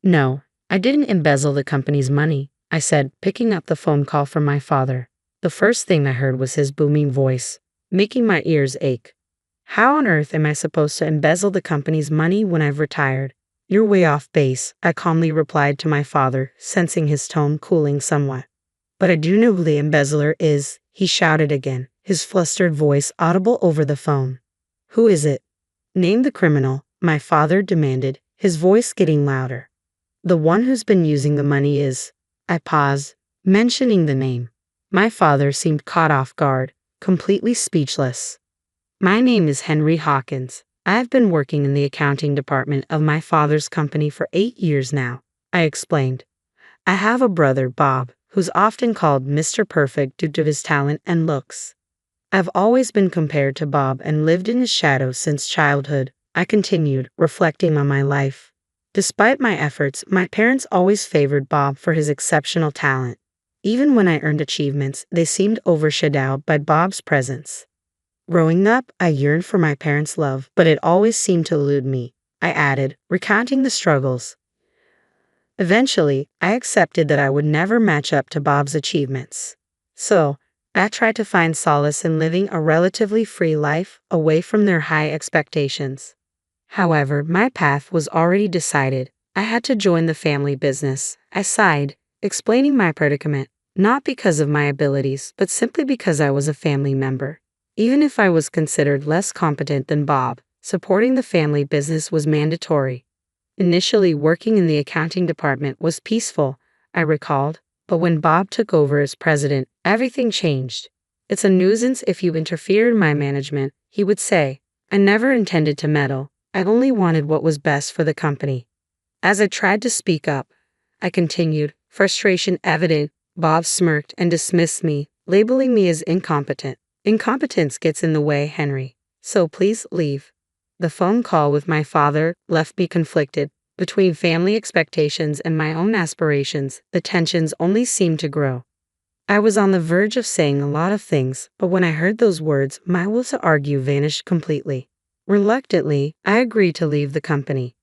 No, I didn't embezzle the company's money, I said, picking up the phone call from my father. The first thing I heard was his booming voice, making my ears ache. How on earth am I supposed to embezzle the company's money when I've retired? You're way off base, I calmly replied to my father, sensing his tone cooling somewhat. But I do know who the embezzler is, he shouted again, his flustered voice audible over the phone. Who is it? Name the criminal, my father demanded, his voice getting louder. The one who's been using the money is. I paused, mentioning the name. My father seemed caught off guard, completely speechless. My name is Henry Hawkins. I've been working in the accounting department of my father's company for 8 years now, I explained. I have a brother, Bob, who's often called Mr. Perfect due to his talent and looks. I've always been compared to Bob and lived in his shadow since childhood, I continued, reflecting on my life. Despite my efforts, my parents always favored Bob for his exceptional talent. Even when I earned achievements, they seemed overshadowed by Bob's presence. Growing up, I yearned for my parents' love, but it always seemed to elude me, I added, recounting the struggles. Eventually, I accepted that I would never match up to Bob's achievements. So, I tried to find solace in living a relatively free life, away from their high expectations. However, my path was already decided. I had to join the family business, I sighed, explaining my predicament, not because of my abilities, but simply because I was a family member. Even if I was considered less competent than Bob, supporting the family business was mandatory. Initially, working in the accounting department was peaceful, I recalled, but when Bob took over as president, everything changed. It's a nuisance if you interfere in my management, he would say. I never intended to meddle. I only wanted what was best for the company. As I tried to speak up, I continued, frustration evident. Bob smirked and dismissed me, labeling me as incompetent. Incompetence gets in the way, Henry. So please leave. The phone call with my father left me conflicted. Between family expectations and my own aspirations, the tensions only seemed to grow. I was on the verge of saying a lot of things, but when I heard those words, my will to argue vanished completely. Reluctantly, I agreed to leave the company.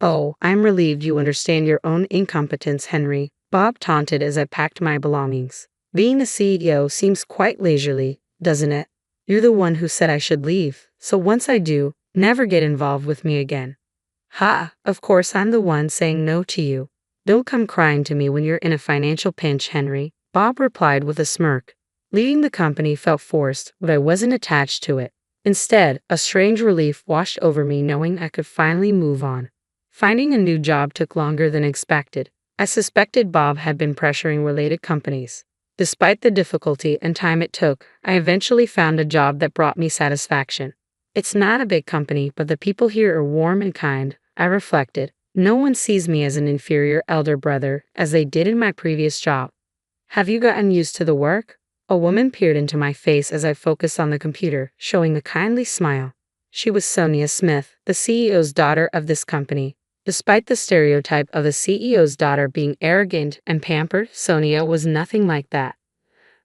Oh, I'm relieved you understand your own incompetence, Henry, Bob taunted as I packed my belongings. Being a CEO seems quite leisurely, doesn't it? You're the one who said I should leave, so once I do, never get involved with me again. Ha, of course I'm the one saying no to you. Don't come crying to me when you're in a financial pinch, Henry, Bob replied with a smirk. Leaving the company felt forced, but I wasn't attached to it. Instead, a strange relief washed over me knowing I could finally move on. Finding a new job took longer than expected. I suspected Bob had been pressuring related companies. Despite the difficulty and time it took, I eventually found a job that brought me satisfaction. It's not a big company, but the people here are warm and kind, I reflected. No one sees me as an inferior elder brother, as they did in my previous job. Have you gotten used to the work? A woman peered into my face as I focused on the computer, showing a kindly smile. She was Sonia Smith, the CEO's daughter of this company. Despite the stereotype of a CEO's daughter being arrogant and pampered, Sonia was nothing like that.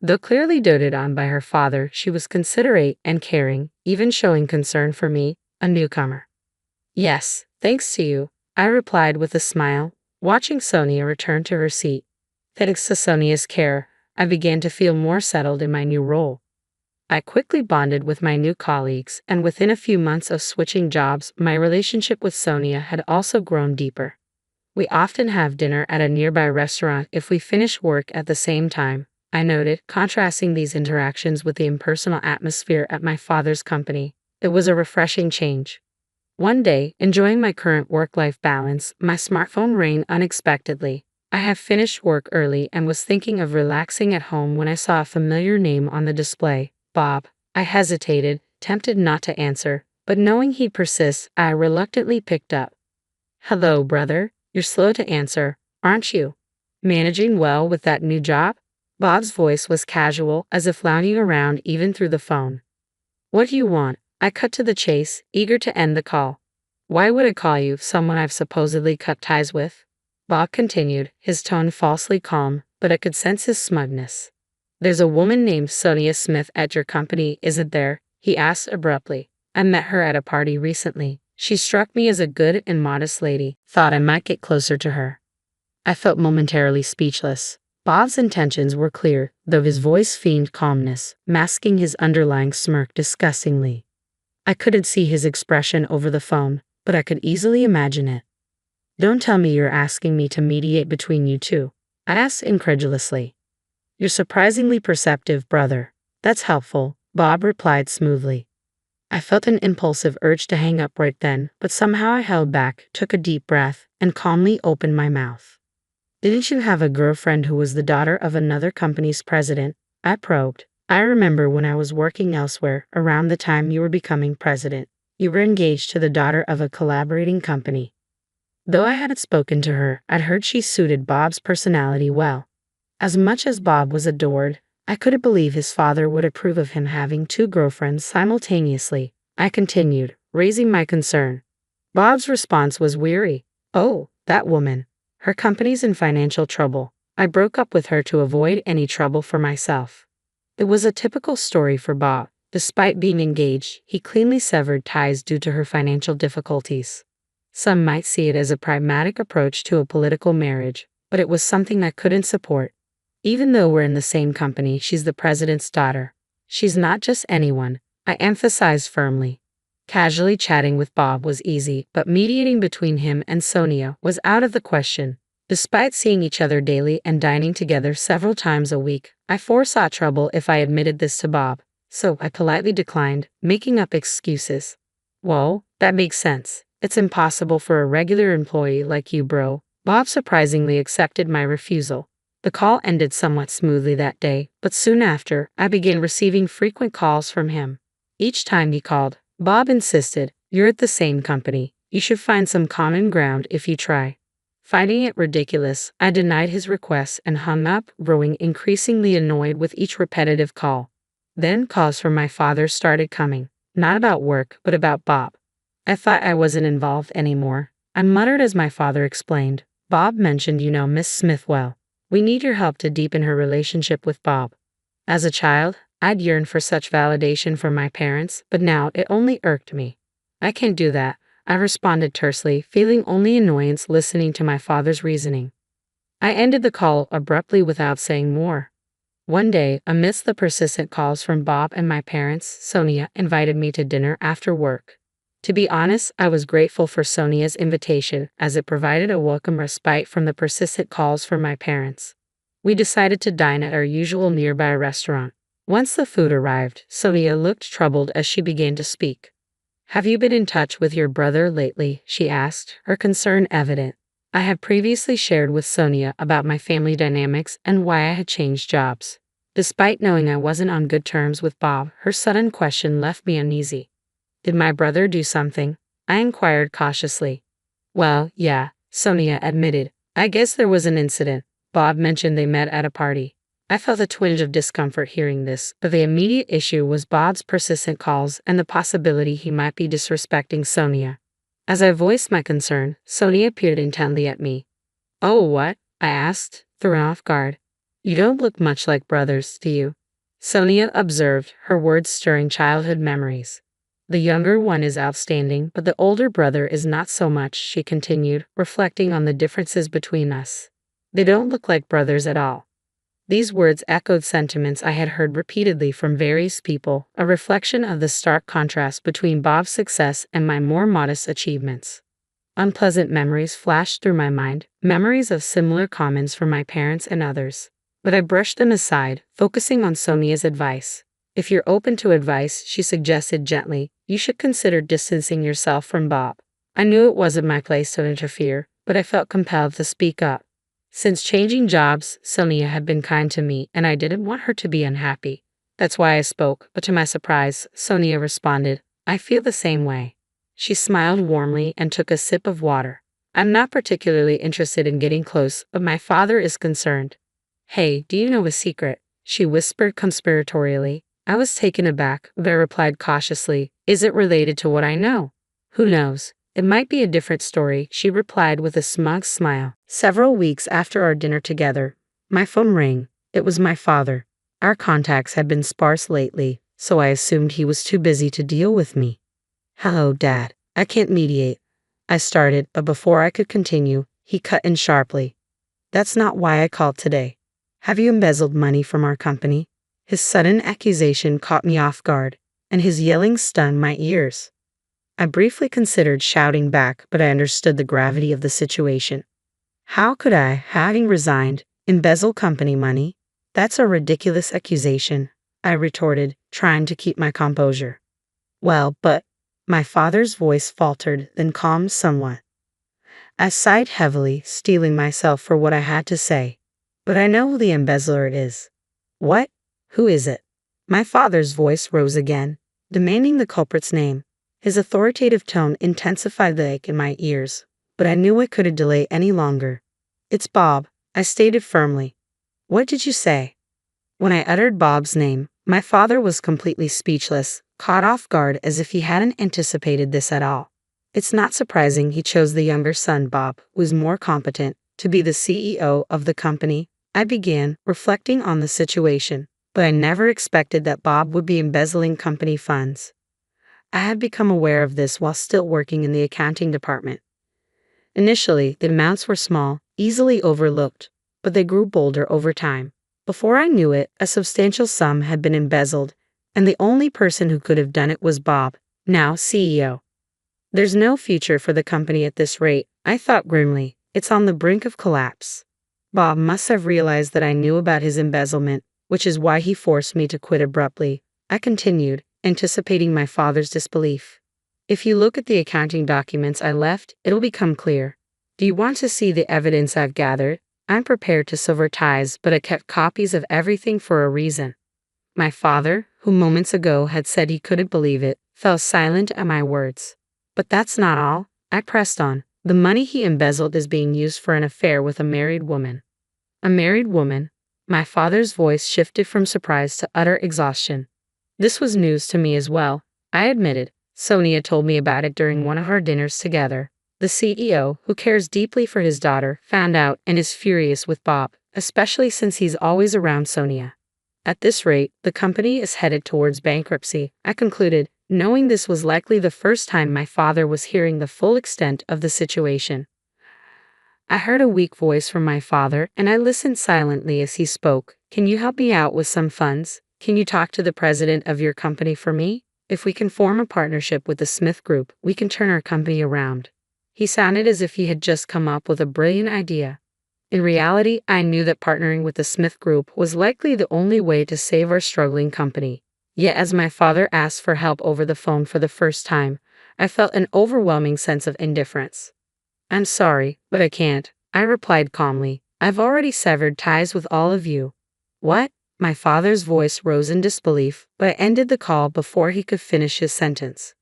Though clearly doted on by her father, she was considerate and caring, even showing concern for me, a newcomer. Yes, thanks to you, I replied with a smile, watching Sonia return to her seat. Thanks to Sonia's care, I began to feel more settled in my new role. I quickly bonded with my new colleagues, and within a few months of switching jobs, my relationship with Sonia had also grown deeper. We often have dinner at a nearby restaurant if we finish work at the same time, I noted, contrasting these interactions with the impersonal atmosphere at my father's company. It was a refreshing change. One day, enjoying my current work-life balance, my smartphone rang unexpectedly. I had finished work early and was thinking of relaxing at home when I saw a familiar name on the display. Bob. I hesitated, tempted not to answer, but knowing he'd persist, I reluctantly picked up. Hello, brother. You're slow to answer, aren't you? Managing well with that new job? Bob's voice was casual, as if lounging around even through the phone. What do you want? I cut to the chase, eager to end the call. Why would I call you someone I've supposedly cut ties with? Bob continued, his tone falsely calm, but I could sense his smugness. There's a woman named Sonia Smith at your company, isn't there? He asked abruptly. I met her at a party recently. She struck me as a good and modest lady, thought I might get closer to her. I felt momentarily speechless. Bob's intentions were clear, though his voice feigned calmness, masking his underlying smirk disgustingly. I couldn't see his expression over the phone, but I could easily imagine it. "Don't tell me you're asking me to mediate between you two," I asked incredulously. "You're surprisingly perceptive, brother. That's helpful," Bob replied smoothly. I felt an impulsive urge to hang up right then, but somehow I held back, took a deep breath, and calmly opened my mouth. "Didn't you have a girlfriend who was the daughter of another company's president?" I probed. "I remember when I was working elsewhere, around the time you were becoming president, you were engaged to the daughter of a collaborating company." Though I hadn't spoken to her, I'd heard she suited Bob's personality well. As much as Bob was adored, I couldn't believe his father would approve of him having two girlfriends simultaneously. I continued, raising my concern. Bob's response was weary. "Oh, that woman. Her company's in financial trouble. I broke up with her to avoid any trouble for myself." It was a typical story for Bob. Despite being engaged, he cleanly severed ties due to her financial difficulties. Some might see it as a pragmatic approach to a political marriage, but it was something I couldn't support. "Even though we're in the same company, she's the president's daughter. She's not just anyone," I emphasized firmly. Casually chatting with Bob was easy, but mediating between him and Sonia was out of the question. Despite seeing each other daily and dining together several times a week, I foresaw trouble if I admitted this to Bob, so I politely declined, making up excuses. "Well, that makes sense. It's impossible for a regular employee like you, bro." Bob surprisingly accepted my refusal. The call ended somewhat smoothly that day, but soon after, I began receiving frequent calls from him. Each time he called, Bob insisted, "You're at the same company. You should find some common ground if you try." Finding it ridiculous, I denied his request and hung up, growing increasingly annoyed with each repetitive call. Then calls from my father started coming, not about work, but about Bob. I thought I wasn't involved anymore. I muttered as my father explained, "Bob mentioned you know Miss Smith well. We need your help to deepen her relationship with Bob." As a child, I'd yearned for such validation from my parents, but now it only irked me. "I can't do that," I responded tersely, feeling only annoyance listening to my father's reasoning. I ended the call abruptly without saying more. One day, amidst the persistent calls from Bob and my parents, Sonia invited me to dinner after work. To be honest, I was grateful for Sonia's invitation, as it provided a welcome respite from the persistent calls from my parents. We decided to dine at our usual nearby restaurant. Once the food arrived, Sonia looked troubled as she began to speak. "Have you been in touch with your brother lately?" she asked, her concern evident. I had previously shared with Sonia about my family dynamics and why I had changed jobs. Despite knowing I wasn't on good terms with Bob, her sudden question left me uneasy. "Did my brother do something?" I inquired cautiously. "Well, yeah," Sonia admitted. "I guess there was an incident. Bob mentioned they met at a party." I felt a twinge of discomfort hearing this, but the immediate issue was Bob's persistent calls and the possibility he might be disrespecting Sonia. As I voiced my concern, Sonia peered intently at me. "Oh, what?" I asked, thrown off guard. "You don't look much like brothers, do you?" Sonia observed, her words stirring childhood memories. "The younger one is outstanding, but the older brother is not so much," she continued, reflecting on the differences between us. "They don't look like brothers at all." These words echoed sentiments I had heard repeatedly from various people, a reflection of the stark contrast between Bob's success and my more modest achievements. Unpleasant memories flashed through my mind, memories of similar comments from my parents and others. But I brushed them aside, focusing on Sonia's advice. "If you're open to advice," she suggested gently, "you should consider distancing yourself from Bob." I knew it wasn't my place to interfere, but I felt compelled to speak up. Since changing jobs, Sonia had been kind to me, and I didn't want her to be unhappy. That's why I spoke, but to my surprise, Sonia responded, "I feel the same way." She smiled warmly and took a sip of water. "I'm not particularly interested in getting close, but my father is concerned." "Hey, do you know a secret?" she whispered conspiratorially. I was taken aback, but I replied cautiously, "Is it related to what I know?" "Who knows? It might be a different story," she replied with a smug smile. Several weeks after our dinner together, my phone rang. It was my father. Our contacts had been sparse lately, so I assumed he was too busy to deal with me. "Hello, Dad," I can't mediate. I started, but before I could continue, he cut in sharply. That's not why I called today. Have you embezzled money from our company? His sudden accusation caught me off guard, and his yelling stunned my ears. I briefly considered shouting back, but I understood the gravity of the situation. How could I, having resigned, embezzle company money? That's a ridiculous accusation, I retorted, trying to keep my composure. Well, but my father's voice faltered, then calmed somewhat. I sighed heavily, steeling myself for what I had to say. But I know who the embezzler is. What? Who is it? My father's voice rose again, demanding the culprit's name. His authoritative tone intensified the ache in my ears, but I knew I couldn't delay any longer. It's Bob, I stated firmly. What did you say? When I uttered Bob's name, my father was completely speechless, caught off guard as if he hadn't anticipated this at all. It's not surprising he chose the younger son, Bob, who is more competent, to be the CEO of the company. I began, reflecting on the situation, but I never expected that Bob would be embezzling company funds. I had become aware of this while still working in the accounting department. Initially, the amounts were small, easily overlooked, but they grew bolder over time. Before I knew it, a substantial sum had been embezzled, and the only person who could have done it was Bob, now CEO. There's no future for the company at this rate, I thought grimly. It's on the brink of collapse. Bob must have realized that I knew about his embezzlement, which is why he forced me to quit abruptly. I continued, anticipating my father's disbelief. If you look at the accounting documents I left, it'll become clear. Do you want to see the evidence I've gathered? I'm prepared to sever ties, but I kept copies of everything for a reason. My father, who moments ago had said he couldn't believe it, fell silent at my words. But that's not all, I pressed on. The money he embezzled is being used for an affair with a married woman. A married woman? My father's voice shifted from surprise to utter exhaustion. This was news to me as well, I admitted. Sonia told me about it during one of our dinners together. The CEO, who cares deeply for his daughter, found out and is furious with Bob, especially since he's always around Sonia. At this rate, the company is headed towards bankruptcy, I concluded, knowing this was likely the first time my father was hearing the full extent of the situation. I heard a weak voice from my father, and I listened silently as he spoke. Can you help me out with some funds? Can you talk to the president of your company for me? If we can form a partnership with the Smith Group, we can turn our company around. He sounded as if he had just come up with a brilliant idea. In reality, I knew that partnering with the Smith Group was likely the only way to save our struggling company. Yet as my father asked for help over the phone for the first time, I felt an overwhelming sense of indifference. I'm sorry, but I can't, I replied calmly. I've already severed ties with all of you. What? My father's voice rose in disbelief, but I ended the call before he could finish his sentence.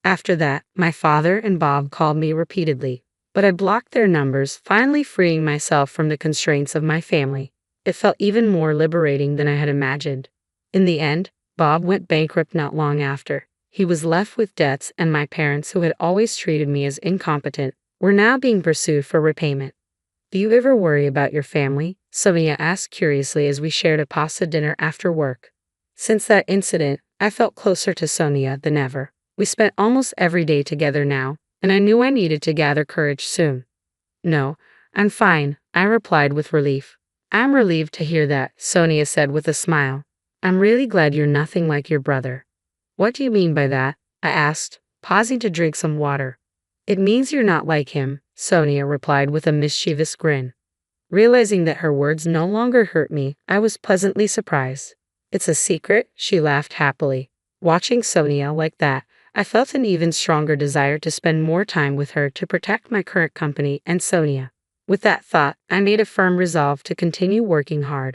After that, my father and Bob called me repeatedly, but I blocked their numbers, finally freeing myself from the constraints of my family. It felt even more liberating than I had imagined. In the end, Bob went bankrupt not long after. He was left with debts, and my parents, who had always treated me as incompetent, were now being pursued for repayment. Do you ever worry about your family? Sonia asked curiously as we shared a pasta dinner after work. Since that incident, I felt closer to Sonia than ever. We spent almost every day together now, and I knew I needed to gather courage soon. No, I'm fine, I replied with relief. I'm relieved to hear that, Sonia said with a smile. I'm really glad you're nothing like your brother. What do you mean by that? I asked, pausing to drink some water. It means you're not like him, Sonia replied with a mischievous grin. Realizing that her words no longer hurt me, I was pleasantly surprised. It's a secret, she laughed happily. Watching Sonia like that, I felt an even stronger desire to spend more time with her to protect my current company and Sonia. With that thought, I made a firm resolve to continue working hard.